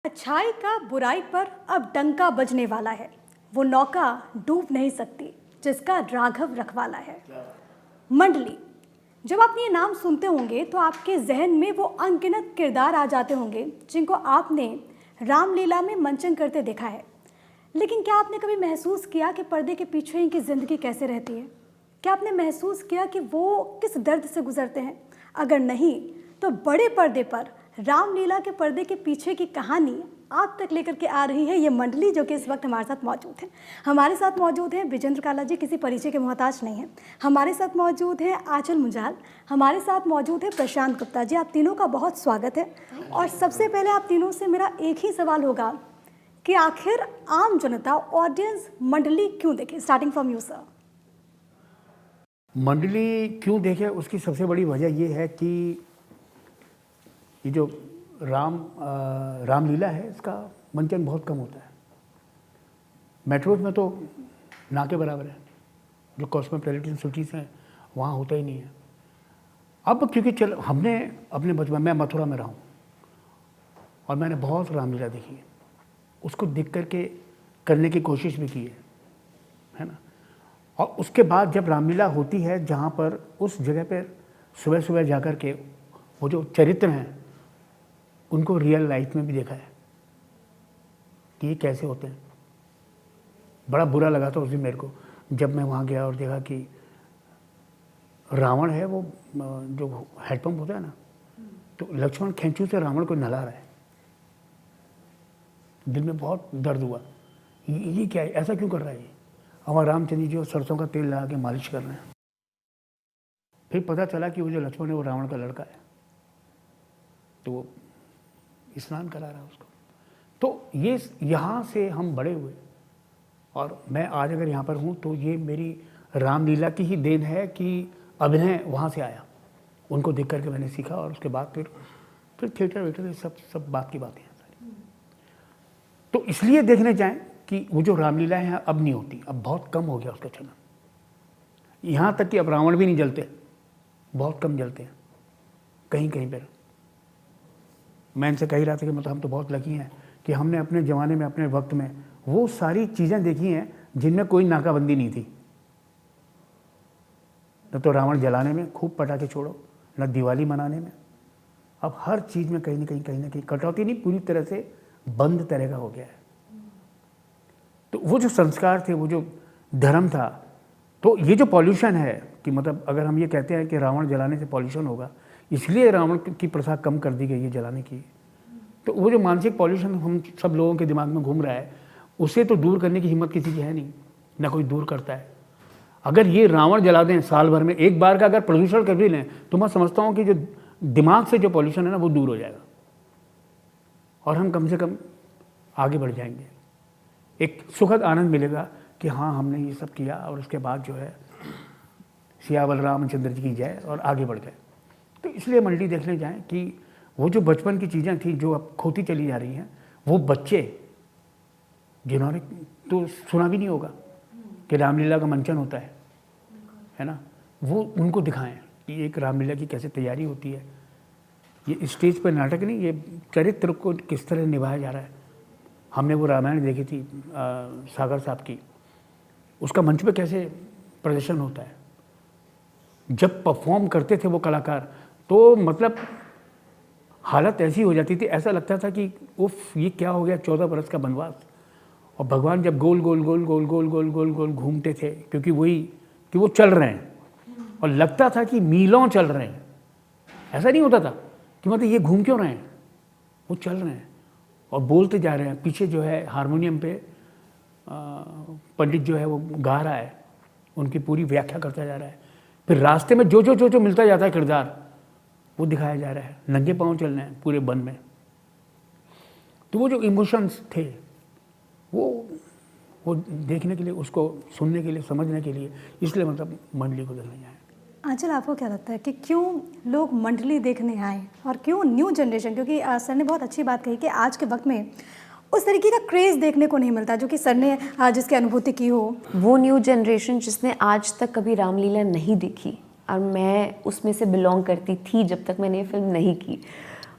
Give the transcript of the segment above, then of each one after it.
अच्छाई का बुराई पर अब डंका बजने वाला है। वो नौका डूब नहीं सकती जिसका राघव रखवाला है। मंडली, जब आप ये नाम सुनते होंगे तो आपके जहन में वो अनगिनत किरदार आ जाते होंगे जिनको आपने रामलीला में मंचन करते देखा है। लेकिन क्या आपने कभी महसूस किया कि पर्दे के पीछे इनकी ज़िंदगी कैसे रहती है? क्या आपने महसूस किया कि वो किस दर्द से गुजरते हैं? अगर नहीं तो बड़े पर्दे पर रामलीला के पर्दे के पीछे की कहानी आप तक लेकर के आ रही है ये मंडली, जो कि इस वक्त हमारे साथ मौजूद है। हमारे साथ मौजूद हैं विजेंद्र काला जी, किसी परिचय के मोहताज नहीं है। हमारे साथ मौजूद हैं आंचल मुंजाल, हमारे साथ मौजूद है प्रशांत गुप्ता जी। आप तीनों का बहुत स्वागत है। और सबसे पहले आप तीनों से मेरा एक ही सवाल होगा कि आखिर आम जनता, ऑडियंस मंडली क्यों देखे? Starting from you sir. मंडली क्यों देखे, उसकी सबसे बड़ी वजह ये है कि ये जो रामलीला है इसका मंचन बहुत कम होता है। मेट्रोज में तो ना के बराबर है, जो कॉस्मोपॉलिटन सिटीज़ हैं वहाँ होता ही नहीं है। अब क्योंकि हमने अपने बचपन में मथुरा में रहा हूँ और मैंने बहुत रामलीला देखी है, उसको देख करके करने की कोशिश भी की है ना। और उसके बाद जब रामलीला होती है जहाँ पर उस जगह पर सुबह सुबह जा कर के वो जो चरित्र हैं उनको रियल लाइफ में भी देखा है कि ये कैसे होते हैं। बड़ा बुरा लगा था उस दिन मेरे को जब मैं वहाँ गया और देखा कि रावण है, वो जो हैंडपम्प होता है ना, तो लक्ष्मण खेंचू से रावण को नहला रहा है। दिल में बहुत दर्द हुआ, ये क्या है, ऐसा क्यों कर रहा है ये? हमारा रामचंद्र जी सरसों का तेल लगा के मालिश कर रहे हैं। फिर पता चला कि वो जो लक्ष्मण है वो रावण का लड़का है, तो वो स्नान करा रहा है उसको। तो ये यहाँ से हम बड़े हुए और मैं आज अगर यहाँ पर हूँ तो ये मेरी रामलीला की ही देन है कि अभिनय वहाँ से आया, उनको देख करके मैंने सीखा और उसके बाद फिर थिएटर वेटर सब बात की बातें हैं सारी। तो इसलिए देखने जाएं कि वो जो रामलीला है अब नहीं होती, अब बहुत कम हो गया उसका चलन। यहाँ तक कि अब रावण भी नहीं जलते, बहुत कम जलते हैं कहीं कहीं पर। मैं इनसे कह रहा था कि मतलब हम तो बहुत लकी हैं कि हमने अपने ज़माने में, अपने वक्त में वो सारी चीज़ें देखी हैं जिनमें कोई नाकाबंदी नहीं थी। न तो रावण जलाने में खूब पटाखे छोड़ो, न दिवाली मनाने में। अब हर चीज़ में कहीं ना कहीं कटौती नहीं, पूरी तरह से बंद तरह का हो गया है। तो वो जो संस्कार थे, वो जो धर्म था, तो ये जो पॉल्यूशन है कि मतलब अगर हम ये कहते हैं कि रावण जलाने से पॉल्यूशन होगा, इसलिए रावण की प्रथा कम कर दी गई है जलाने की। तो वो जो मानसिक पॉल्यूशन हम सब लोगों के दिमाग में घूम रहा है, उसे तो दूर करने की हिम्मत किसी की है नहीं, ना कोई दूर करता है। अगर ये रावण जला दें साल भर में एक बार का, अगर प्रदूषण कर भी लें, तो मैं समझता हूँ कि जो दिमाग से जो पॉल्यूशन है ना वो दूर हो जाएगा और हम कम से कम आगे बढ़ जाएंगे। एक सुखद आनंद मिलेगा कि हाँ हमने ये सब किया और उसके बाद जो है सियावर रामचंद्र जी की जय और आगे बढ़ गए। तो इसलिए मंडली देखने जाएं कि वो जो बचपन की चीज़ें थी जो अब खोती चली जा रही हैं, वो बच्चे जिन्होंने तो सुना भी नहीं होगा कि रामलीला का मंचन होता है ना, वो उनको दिखाएं कि एक रामलीला की कैसे तैयारी होती है। ये स्टेज पर नाटक नहीं, ये चरित्र को किस तरह निभाया जा रहा है। हमने वो रामायण देखी थी सागर साहब की, उसका मंच पे कैसे प्रदर्शन होता है। जब परफॉर्म करते थे वो कलाकार तो मतलब हालत ऐसी हो जाती थी, ऐसा लगता था कि उफ ये क्या हो गया, 14 बरस का वनवास। और भगवान जब गोल गोल गोल गोल गोल गोल गोल गोल घूमते थे, क्योंकि वही कि वो चल रहे हैं और लगता था कि मीलों चल रहे हैं। ऐसा नहीं होता था कि मतलब ये घूम क्यों रहे हैं, वो चल रहे हैं और बोलते जा रहे हैं। पीछे जो है हारमोनियम पे पंडित जो है वो गा रहा है, उनकी पूरी व्याख्या करता जा रहा है। फिर रास्ते में जो मिलता जाता है किरदार वो दिखाया जा रहा है। नंगे पाँव चल रहे हैं पूरे वन में। तो वो जो इमोशंस थे वो देखने के लिए, उसको सुनने के लिए, समझने के लिए, इसलिए मतलब मंडली को देखने जाए। आंचल, आपको क्या लगता है कि क्यों लोग मंडली देखने आए और क्यों न्यू जनरेशन? क्योंकि सर ने बहुत अच्छी बात कही कि आज के वक्त में उस तरीके का क्रेज़ देखने को नहीं मिलता जो कि सर ने जिसकी अनुभूति की हो। वो न्यू जनरेशन जिसने आज तक कभी रामलीला नहीं देखी, और मैं उसमें से बिलोंग करती थी जब तक मैंने ये फिल्म नहीं की,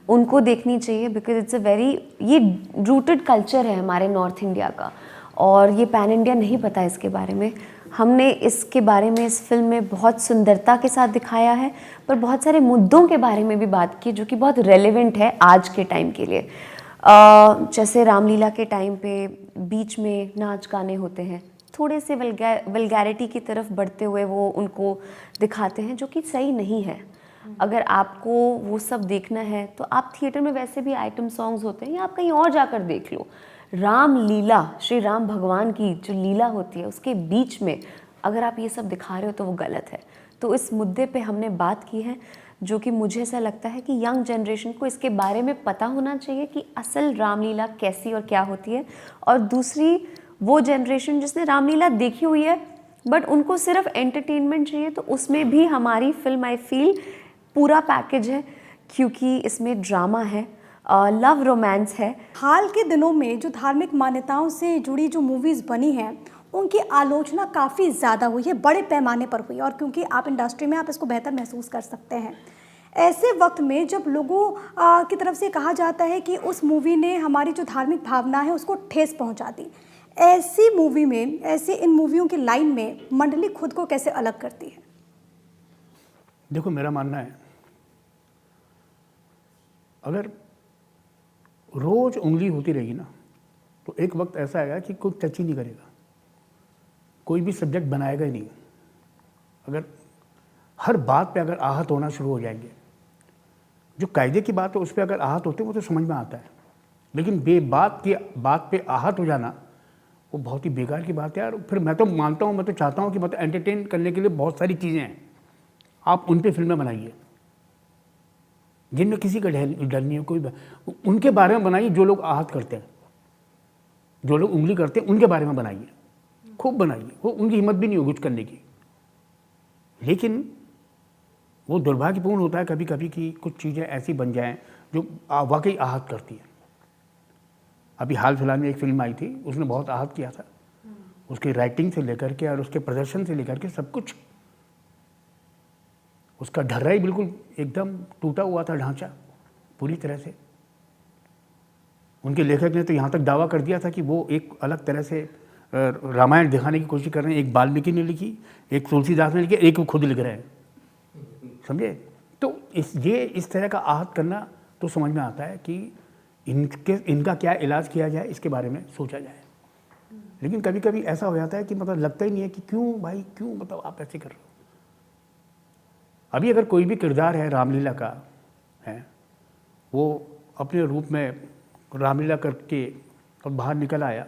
उनको देखनी चाहिए, बिकॉज इट्स अ वेरी, ये रूटेड कल्चर है हमारे नॉर्थ इंडिया का, और ये पैन इंडिया नहीं पता इसके बारे में। हमने इसके बारे में इस फिल्म में बहुत सुंदरता के साथ दिखाया है, पर बहुत सारे मुद्दों के बारे में भी बात की जो कि बहुत रेलेवेंट है आज के टाइम के लिए। जैसे रामलीला के टाइम पे बीच में नाच गाने होते हैं, थोड़े से वल्गैरिटी की तरफ बढ़ते हुए वो उनको दिखाते हैं, जो कि सही नहीं है। अगर आपको वो सब देखना है तो आप थिएटर में वैसे भी आइटम सॉन्ग्स होते हैं, या आप कहीं और जाकर देख लो। रामलीला, श्री राम भगवान की जो लीला होती है उसके बीच में अगर आप ये सब दिखा रहे हो तो वो गलत है। तो इस मुद्दे पे हमने बात की है, जो कि मुझे ऐसा लगता है कि यंग जनरेशन को इसके बारे में पता होना चाहिए कि असल रामलीला कैसी और क्या होती है। और दूसरी, वो जनरेशन जिसने रामलीला देखी हुई है बट उनको सिर्फ एंटरटेनमेंट चाहिए, तो उसमें भी हमारी फिल्म आई फील पूरा पैकेज है, क्योंकि इसमें ड्रामा है, लव रोमांस है। हाल के दिनों में जो धार्मिक मान्यताओं से जुड़ी जो मूवीज़ बनी हैं उनकी आलोचना काफ़ी ज़्यादा हुई है, बड़े पैमाने पर हुई, और क्योंकि आप इंडस्ट्री में आप इसको बेहतर महसूस कर सकते हैं। ऐसे वक्त में जब लोगों की तरफ से कहा जाता है कि उस मूवी ने हमारी जो धार्मिक भावना है उसको ठेस पहुंचा दी, ऐसी मूवी में, ऐसे इन मूवियों की लाइन में मंडली खुद को कैसे अलग करती है? देखो, मेरा मानना है, अगर रोज उंगली होती रहेगी ना तो एक वक्त ऐसा आएगा कि कोई टच ही नहीं करेगा, कोई भी सब्जेक्ट बनाएगा ही नहीं। अगर हर बात पे अगर आहत होना शुरू हो जाएंगे, जो कायदे की बात है उस पर अगर आहत होते हैं वो तो समझ में आता है, लेकिन बेबात की बात पे आहत हो जाना वो बहुत ही बेकार की बात है यार। फिर मैं तो मानता हूँ, मैं तो चाहता हूँ कि मतलब एंटरटेन करने के लिए बहुत सारी चीज़ें हैं, आप उन पे फिल्में बनाइए जिनमें किसी का डर नहीं है, कोई उनके बारे में बनाइए जो लोग आहत करते हैं, जो लोग उंगली करते हैं उनके बारे में बनाइए, खूब बनाइए। वो उनकी हिम्मत भी नहीं होगी कुछ करने की, लेकिन वो दुर्भाग्यपूर्ण होता है कभी कभी कि कुछ चीज़ें ऐसी बन जाएं जो वाकई आहत करती हैं। अभी हाल फिलहाल में एक फिल्म आई थी, उसने बहुत आहत किया था, उसकी राइटिंग से लेकर के और उसके प्रदर्शन से लेकर के सब कुछ। उसका ढर्रा ही बिल्कुल एकदम टूटा हुआ था, ढांचा पूरी तरह से। उनके लेखक ने तो यहाँ तक दावा कर दिया था कि वो एक अलग तरह से रामायण दिखाने की कोशिश कर रहे हैं। एक वाल्मीकि ने लिखी, एक तुलसीदास ने लिखी, एक वो खुद लिख रहे हैं, समझे? तो इस तरह का आहत करना तो समझ में आता है कि इनका क्या इलाज किया जाए, इसके बारे में सोचा जाए। लेकिन कभी कभी ऐसा हो जाता है कि मतलब लगता ही नहीं है कि क्यों भाई, क्यों मतलब आप ऐसे कर रहे हो। अभी अगर कोई भी किरदार है रामलीला का है, वो अपने रूप में रामलीला करके और बाहर निकल आया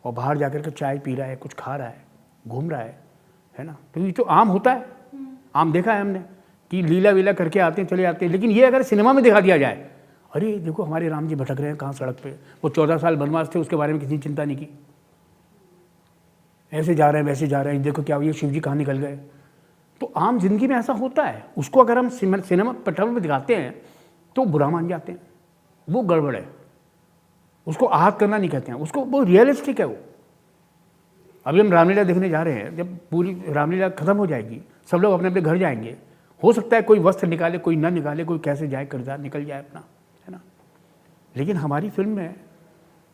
और बाहर जाकर के चाय पी रहा है, कुछ खा रहा है, घूम रहा है ना, तो ये तो आम होता है, आम देखा है हमने कि लीला वीला करके आते हैं, चले आते हैं। लेकिन ये अगर सिनेमा में दिखा दिया जाए, अरे देखो हमारे राम जी भटक रहे हैं कहाँ सड़क पे, वो 14 साल वनवास थे, उसके बारे में किसी ने चिंता नहीं की, ऐसे जा रहे हैं वैसे जा रहे हैं, देखो क्या ये शिव जी कहाँ निकल गए। तो आम जिंदगी में ऐसा होता है, उसको अगर हम सिनेमा पटल में दिखाते हैं तो बुरा मान जाते हैं, वो गड़बड़ है। उसको आहत करना नहीं कहते हैं, उसको वो रियलिस्टिक है। वो अभी हम रामलीला देखने जा रहे हैं, जब पूरी रामलीला खत्म हो जाएगी, सब लोग अपने अपने घर जाएंगे, हो सकता है कोई वस्त्र निकाले, कोई ना निकाले, कोई कैसे जाए, किरदार निकल जाए अपना, है ना। लेकिन हमारी फिल्म में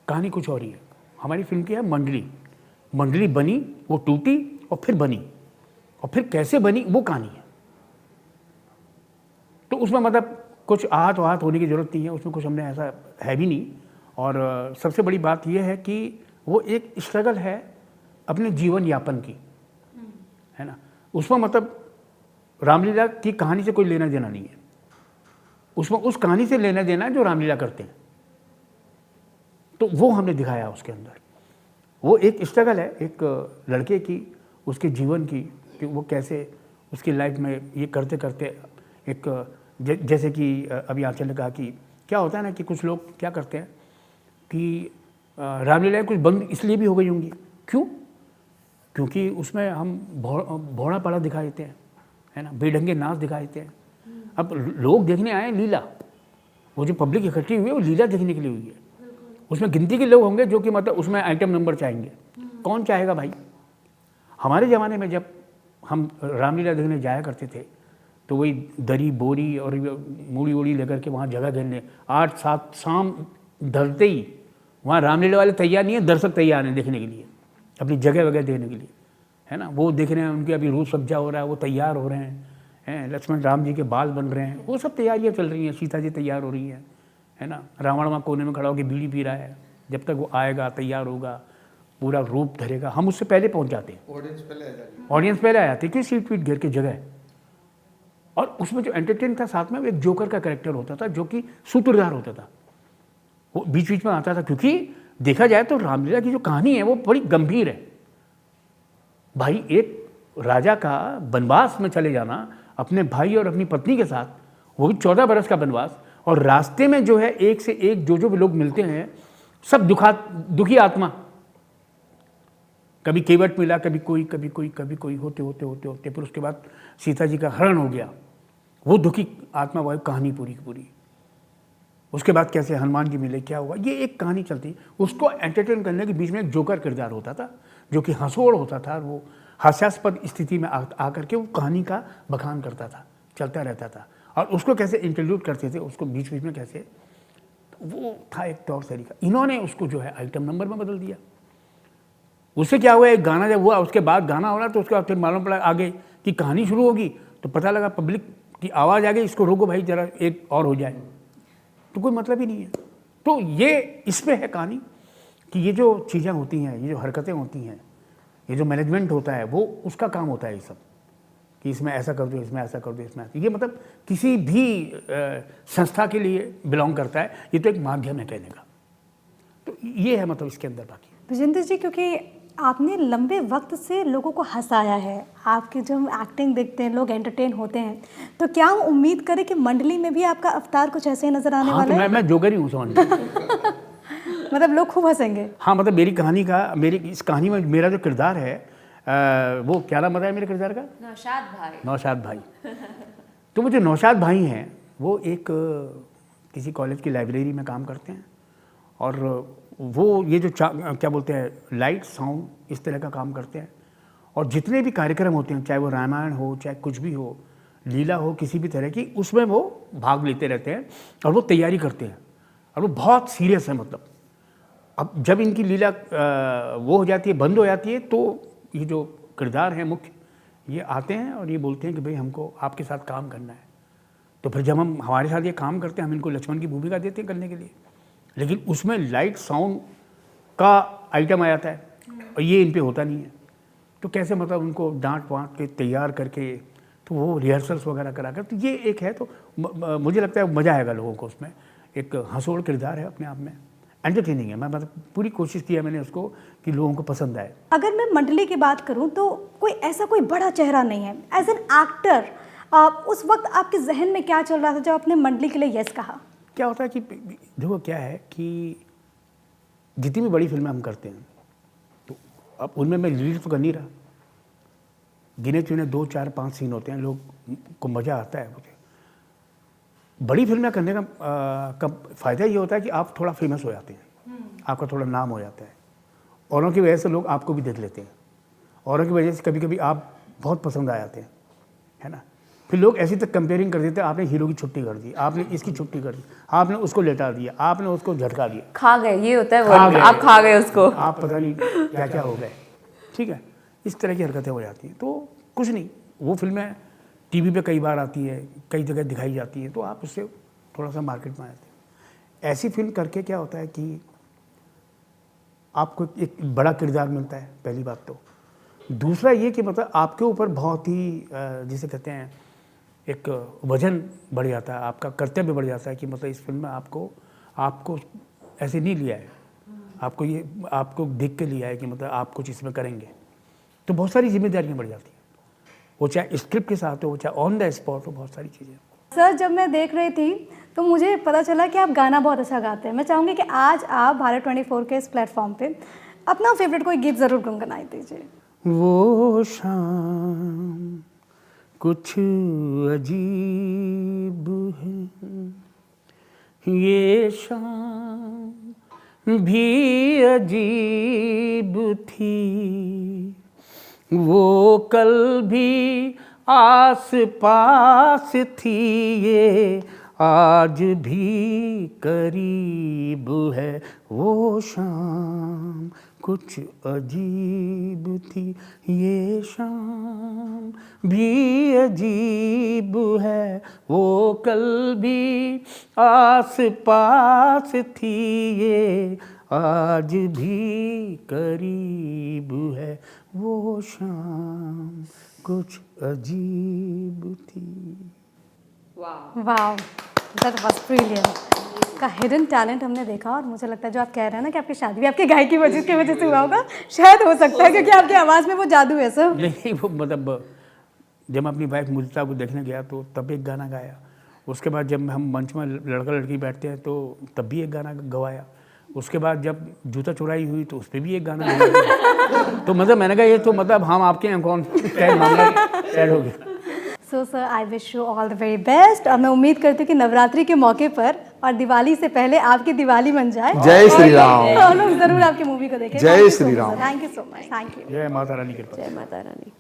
कहानी कुछ और ही है। हमारी फिल्म की है मंडली बनी, वो टूटी और फिर बनी, और फिर कैसे बनी वो कहानी है। तो उसमें मतलब कुछ आहत होने की ज़रूरत नहीं है, उसमें कुछ हमने ऐसा है भी नहीं। और सबसे बड़ी बात यह है कि वो एक स्ट्रगल है अपने जीवन यापन की, है ना। उसमें मतलब रामलीला की कहानी से कोई लेना देना नहीं है, उसमें उस कहानी से लेना देना है जो रामलीला करते हैं। तो वो हमने दिखाया उसके अंदर। वो एक स्ट्रगल है एक लड़के की, उसके जीवन की, कि वो कैसे उसकी लाइफ में ये करते करते एक जैसे कि अभी आंचल ने कहा कि क्या होता है ना कि कुछ लोग क्या करते हैं कि रामलीला कुछ बंद इसलिए भी हो गई होंगी, क्यों? क्योंकि उसमें हम भोड़ा पड़ा दिखा देते हैं, है ना, बेढंगे नाच दिखा देते हैं। अब लोग देखने आए लीला, वो जो पब्लिक इकट्ठी हुई है वो लीला देखने के लिए हुई है। उसमें गिनती के लोग होंगे जो कि मतलब उसमें आइटम नंबर चाहेंगे, कौन चाहेगा भाई? हमारे ज़माने में जब हम रामलीला देखने जाया करते थे तो वही दरी बोरी और मूड़ी वूड़ी लेकर के वहाँ जगह घेरने 8-7 शाम ढलते ही वहाँ रामलीला वाले तैयार नहीं है, दर्शक तैयार हैं देखने के लिए, अपनी जगह वगैरह देने के लिए, है ना। वो देख रहे हैं, उनकी अभी रूप सज्जा हो रहा है, वो तैयार हो रहे हैं, लक्ष्मण राम जी के बाल बन रहे हैं, वो सब तैयारियाँ चल रही हैं, सीता जी तैयार हो रही हैं, है ना। रावण वहाँ कोने में खड़ा होकर बीड़ी पी रहा है, जब तक वो आएगा तैयार होगा पूरा रूप धरेगा, हम उससे पहले पहुँच जाते हैं, ऑडियंस पहले आ जाती है, क्योंकि सीट वीट घेर के जगह है। और उसमें जो एंटरटेन था साथ में एक जोकर का कैरेक्टर होता था जो कि सूत्रधार होता था, वो बीच बीच में आता था, क्योंकि देखा जाए तो रामलीला की जो कहानी है वो बड़ी गंभीर है भाई। एक राजा का वनवास में चले जाना अपने भाई और अपनी पत्नी के साथ, वो भी 14 बरस का वनवास, और रास्ते में जो है एक से एक जो भी लोग मिलते हैं सब दुखी आत्मा, कभी केवट मिला, कभी कोई होते फिर उसके बाद सीता जी का हरण हो गया, वो दुखी आत्मा, वो कहानी पूरी की पूरी। उसके बाद कैसे हनुमान जी मिले, क्या हुआ, ये एक कहानी चलती। उसको एंटरटेन करने के बीच में एक जोकर किरदार होता था जो कि हंसोड़ होता था, वो हास्यास्पद स्थिति में आकर के वो कहानी का बखान करता था, चलता रहता था, और उसको कैसे इंट्रोड्यूस करते थे, उसको बीच बीच में कैसे, तो वो था एक तौर तरीका। इन्होंने उसको जो है आइटम नंबर में बदल दिया। उससे क्या हुआ, एक गाना जब हुआ उसके बाद गाना हो रहा, तो उसके बाद फिर मालूम पड़ा आगे कि कहानी शुरू होगी, तो पता लगा पब्लिक की आवाज़ आ गई, इसको रोको भाई जरा एक और हो जाए, तो कोई मतलब ही नहीं है। तो ये इसमें है कहानी कि ये जो चीज़ें होती हैं, ये जो हरकतें होती हैं, ये जो मैनेजमेंट होता है, वो उसका काम होता है ये सब, कि इसमें ऐसा कर दो, इसमें ऐसा कर दो, इसमें ये मतलब किसी भी संस्था के लिए बिलोंग करता है, ये तो एक माध्यम है कहने का। तो ये है मतलब इसके अंदर। बाकी विजेंद्र जी, क्योंकि आपने लंबे वक्त से लोगों को हंसाया है, आपकी जो एक्टिंग देखते हैं लोग एंटरटेन होते हैं, तो क्या हम उम्मीद करें कि मंडली में भी आपका अवतार कुछ ऐसे ही नजर आने वाला है? मैं जोकर ही हूँ समझ मतलब लोग खूब हंसेंगे। हाँ, मतलब मेरी इस कहानी में मेरा जो किरदार है, वो क्या नाम बताया मेरे किरदार का? नौशाद भाई। तो वो जो नौशाद भाई हैं, वो एक किसी कॉलेज की लाइब्रेरी में काम करते हैं, और वो ये जो क्या बोलते हैं, लाइट साउंड इस तरह का काम करते हैं, और जितने भी कार्यक्रम होते हैं, चाहे वो रामायण हो, चाहे कुछ भी हो, लीला हो, किसी भी तरह की, उसमें वो भाग लेते रहते हैं और वो तैयारी करते हैं, और वो बहुत सीरियस है। मतलब अब जब इनकी लीला वो हो जाती है, बंद हो जाती है, तो ये जो किरदार हैं मुख्य, ये आते हैं और ये बोलते हैं कि भाई हमको आपके साथ काम करना है। तो फिर जब हम हमारे साथ ये काम करते हैं, हम इनको लक्ष्मण की भूमिका देते हैं करने के लिए, लेकिन उसमें लाइट साउंड का आइटम आ जाता है और ये इन पे होता नहीं है। तो कैसे मतलब उनको डांट वाँट के तैयार करके, तो वो रिहर्सल्स वगैरह करा कर, तो ये एक है। तो मुझे लगता है मज़ा आएगा लोगों को उसमें। एक हंसोड़ किरदार है, अपने आप में एंटरटेनिंग है। मैं मतलब पूरी कोशिश की है मैंने उसको कि लोगों को पसंद आए। अगर मैं मंडली की बात करूं तो कोई बड़ा चेहरा नहीं है। एज एन एक्टर उस वक्त आपके जहन में क्या चल रहा था जब आपने मंडली के लिए यस कहा? क्या होता है कि देखो क्या है कि जितनी भी बड़ी फिल्में हम करते हैं, तो अब उनमें मैं लीड तो कर नहीं रहा, गिने चुने 2, 4, 5 सीन होते हैं, लोग को मज़ा आता है। मुझे बड़ी फिल्में करने का फ़ायदा ये होता है कि आप थोड़ा फेमस हो जाते हैं, आपका थोड़ा नाम हो जाता है, औरों की वजह से लोग आपको भी देख लेते हैं, औरों की वजह से कभी कभी आप बहुत पसंद आ जाते हैं, है ना। फिर लोग ऐसी तक कंपेयरिंग कर देते हैं, आपने हीरो की छुट्टी कर दी, आपने इसकी छुट्टी कर दी, आपने उसको लेटा दिया, आपने उसको झटका दिया, खा गए, ये होता है वो, आप खा गए उसको, आप पता नहीं क्या क्या हो गए। ठीक है, इस तरह की हरकतें हो जाती हैं। तो कुछ नहीं, वो फिल्में टीवी पे कई बार आती है, कई जगह दिखाई जाती है, तो आप उससे थोड़ा सा मार्केट में आते हैं। ऐसी फिल्म करके क्या होता है कि आपको एक बड़ा किरदार मिलता है, पहली बात तो। दूसरा ये कि मतलब आपके ऊपर बहुत ही जिसे कहते हैं एक वजन बढ़ जाता है, आपका कर्तव्य बढ़ जाता है कि मतलब इस फिल्म में आपको ऐसे नहीं लिया है, आपको देख के लिया है कि मतलब आप कुछ इसमें करेंगे, तो बहुत सारी जिम्मेदारियाँ बढ़ जाती हैं। वो चाहे स्क्रिप्ट के साथ हो, चाहे ऑन द स्पॉट हो, बहुत सारी चीज़ें। सर, जब मैं देख रही थी तो मुझे पता चला कि आप गाना बहुत अच्छा गाते हैं। मैं चाहूँगी कि आज आप भारत 24 के इस प्लेटफॉर्म पे अपना फेवरेट कोई गीत ज़रूर गुनगुनाई दीजिए। वो शाम कुछ अजीब है, ये शाम भी अजीब थी, वो कल भी आस पास थी ये आज भी करीब है वो शाम, कुछ अजीब थी ये शाम भी अजीब है वो कल भी आस पास थी ये आज भी करीब है वो शाम, कुछ अजीब थी। वाह, दैट वाज ब्रिलियंट। का हिडन टैलेंट हमने देखा और मुझे लगता है जो आप कह रहे हैं ना कि आपकी शादी भी आपके गायकी की वजह से हुआ होगा, शायद हो सकता है क्योंकि आपकी आवाज़ में वो जादू है सर। नहीं वो मतलब जब मैं अपनी वाइफ मुदिता को देखने गया तो तब एक गाना गाया, उसके बाद जब हम मंच में लड़का लड़की बैठते हैं तो तब भी एक गाना गवाया, उसके बाद जब जूता चुराई हुई तो उस पर भी एक गाना गवाया। तो मतलब मैंने कहा ये तो मतलब हम आपके यहाँ कौन मामला सेट हो गया। So sir I wish you all the very best और मैं उम्मीद करती हूँ कि नवरात्रि के मौके पर और दिवाली से पहले आपकी दिवाली बन जाए। जय श्री राम। हम लोग जरूर आपकी मूवी को देखें। जय Shri Ram. Thank you so much. Thank you. जय माता रानी की कृपा। जय माता रानी।